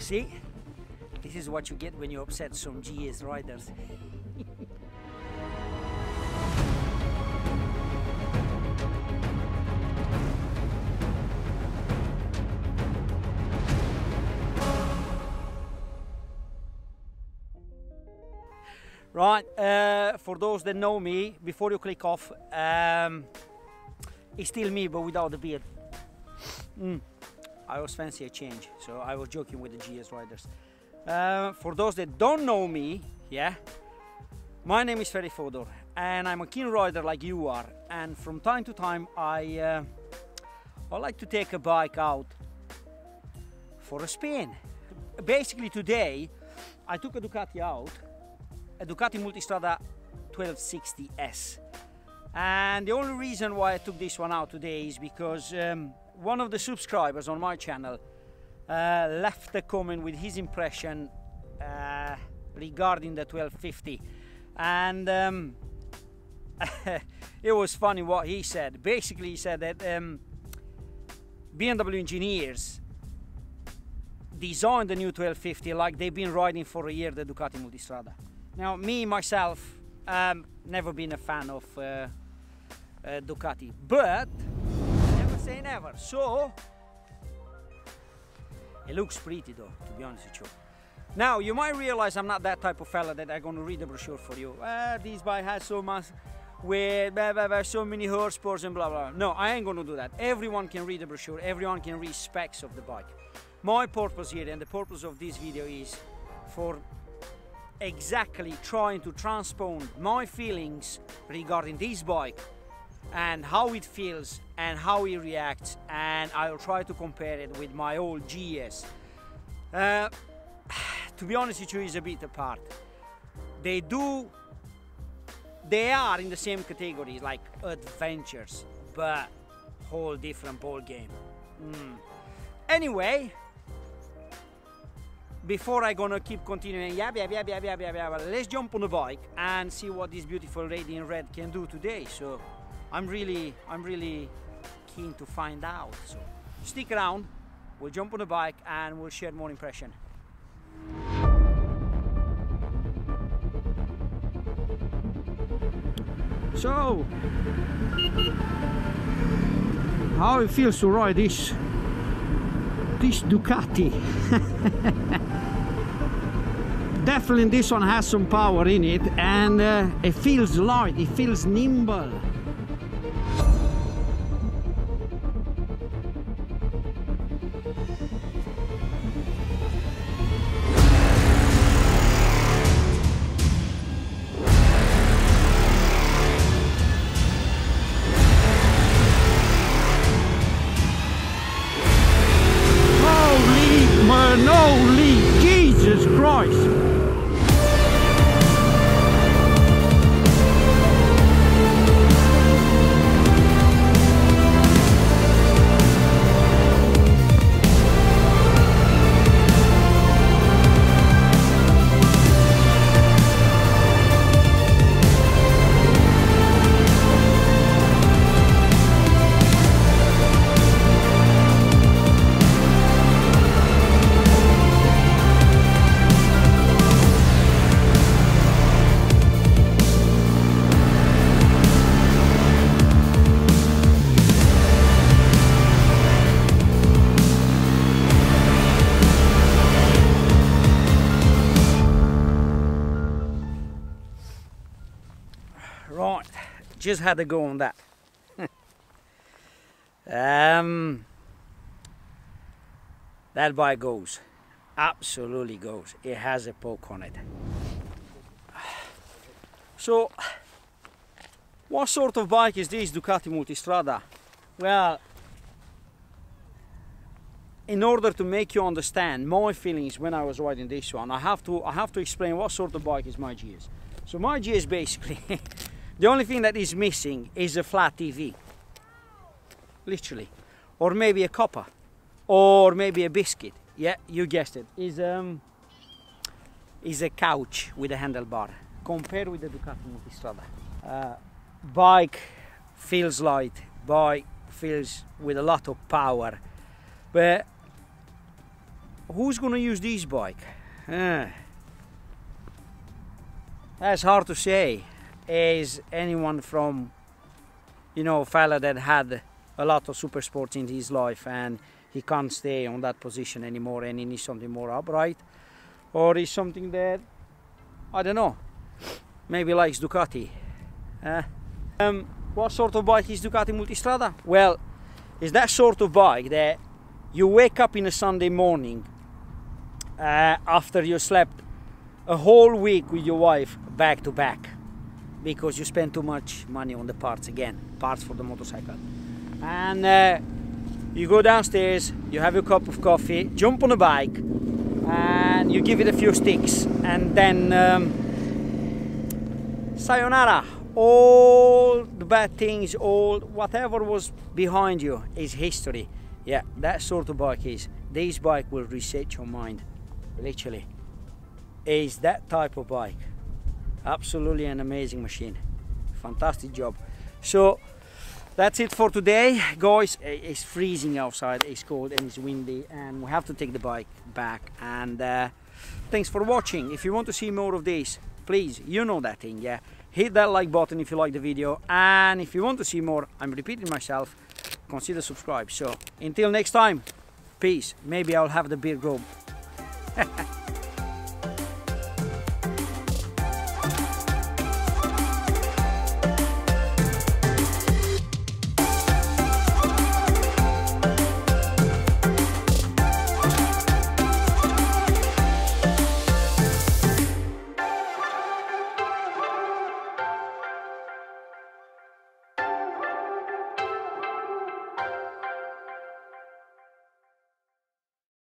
See, this is what you get when you upset some GS riders. Right, for those that know me, before you click off, it's still me but without the beard. I was fancy a change, so I was joking with the GS riders. For those that don't know me, yeah, my name is Ferry Fodor and I'm a keen rider like you are, and from time to time I like to take a bike out for a spin. Basically today I took a Ducati out, a Ducati Multistrada 1260S, and the only reason why I took this one out today is because one of the subscribers on my channel left a comment with his impression regarding the 1250, and it was funny what he said. Basically he said that BMW engineers designed the new 1250 like they've been riding for a year the Ducati Multistrada. Now, me, myself, never been a fan of Ducati, but never say never. So, it looks pretty though, to be honest with you. Now, you might realize I'm not that type of fella that I'm going to read the brochure for you. This bike has so much weight, so many horsepower and blah, blah. No, I ain't going to do that. Everyone can read the brochure, everyone can read specs of the bike. My purpose here and the purpose of this video is for exactly trying to transpose my feelings regarding this bike and how it feels and how it reacts, and I'll try to compare it with my old GS. To be honest with you, it's a bit apart. They are in the same category, like adventures, but whole different ball game. Anyway, before I'm gonna keep continuing, let's jump on the bike and see what this beautiful radiant red can do today. So I'm really keen to find out. So stick around, we'll jump on the bike and we'll share more impression. So, how it feels to ride this Ducati. Definitely this one has some power in it, and it feels light, it feels nimble. Holy Jesus Christ! Right, just had to go on that. That bike goes, absolutely goes. It has a poke on it. So, what sort of bike is this Ducati Multistrada? Well, in order to make you understand my feelings when I was riding this one, I have to explain what sort of bike is my GS. So my GS basically, the only thing that is missing is a flat TV, literally, or maybe a copper, or maybe a biscuit. Yeah, you guessed it. Is a couch with a handlebar. Compared with the Ducati Multistrada, bike feels light. Bike feels with a lot of power, but who's gonna use this bike? That's hard to say. Is anyone from, you know, a fella that had a lot of super sports in his life and he can't stay on that position anymore and he needs something more upright, or is something that, I don't know, maybe likes Ducati. What sort of bike is Ducati Multistrada? Well, it's that sort of bike that you wake up in a Sunday morning after you slept a whole week with your wife back to back because you spent too much money on the parts for the motorcycle. And you go downstairs, you have your cup of coffee, jump on a bike, and you give it a few sticks, and then sayonara. All the bad things, all whatever was behind you is history. Yeah, that sort of bike is. This bike will reset your mind, literally. Is that type of bike. Absolutely an amazing machine. Fantastic job. So that's it for today, guys. It's freezing outside, it's cold and it's windy, and we have to take the bike back. And thanks for watching. If you want to see more of this, please, you know that thing, yeah, hit that like button if you like the video, and if you want to see more, I'm repeating myself, consider subscribe. So until next time, peace. Maybe I'll have the beard grow.